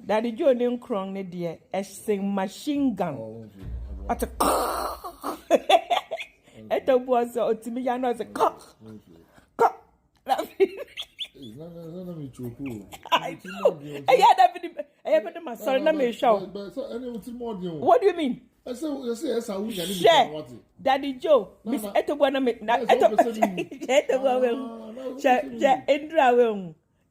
Daddy Joe nim krong ne de e sing machine gun. At a eto boss otimi ya no se ko. Not me choku. What do you mean? I say, Daddy Joe, Miss Etobwana,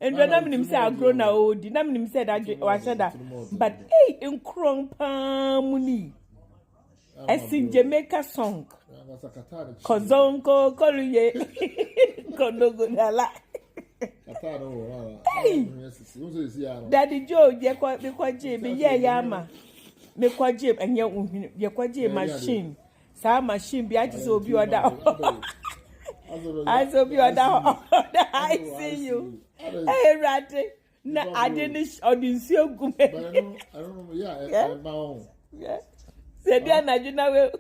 and when him say I grown now, Dinam him said I was that. But hey, in Krong Pamuni, as in Jamaica song, Kozonko, Koluye, Kondogunala. Daddy Joe, ye quite Jim, yama. Me kwa Jim and ye kwa Jim machine. Sa machine be at so be down. I so be down. I see you. Hey, Ratty. No, I didn't see you. I don't know, yeah, my own. Yeah. Said you know,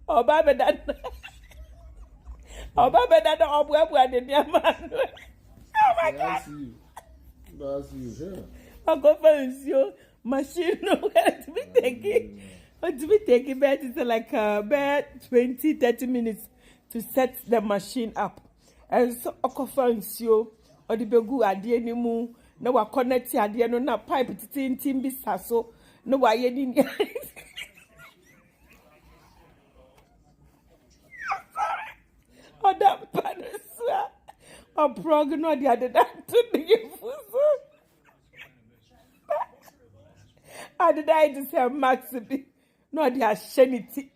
oh, Baba that. Oh, Baba that, oh, where did your man? Oh, my God. I see you here. I'll go for you. Machine no to be taking. But to be taking bed is like about 20-30 minutes to set the machine up. And so okofansi you or the begu adie ni mu na wa connect adie no na pipe tintin bi saso na wa ye ni. Oda panesa. O progno dia de that to the fuso. I did I just say Maxi, no, the ashenity.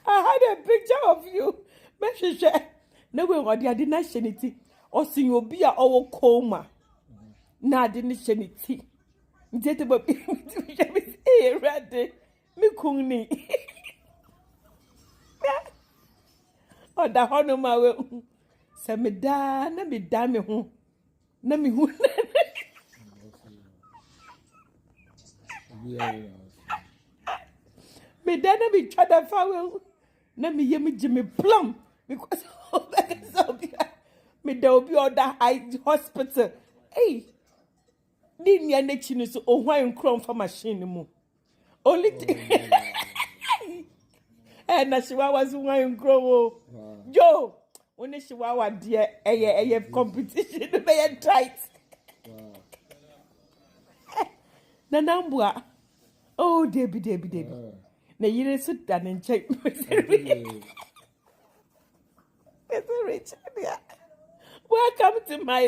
I had a picture of you. Mesha, no way, what the ashenity, or sing your beer or coma. Nah, didn't shenity. Get about me, ready, me kuni. Oh, the honor my will. Say me da, na me da me home. Na mi hu me dana bi twada fawo na me ye me jime plum because me da obi oda hospital hey di nia na chi no so ohwan krom for machine mu only na shiwa was ohwan krom Joe when she was dear, a competition, be tight. Nanambua. Oh, Debbie. Na you sit down and check. Welcome to my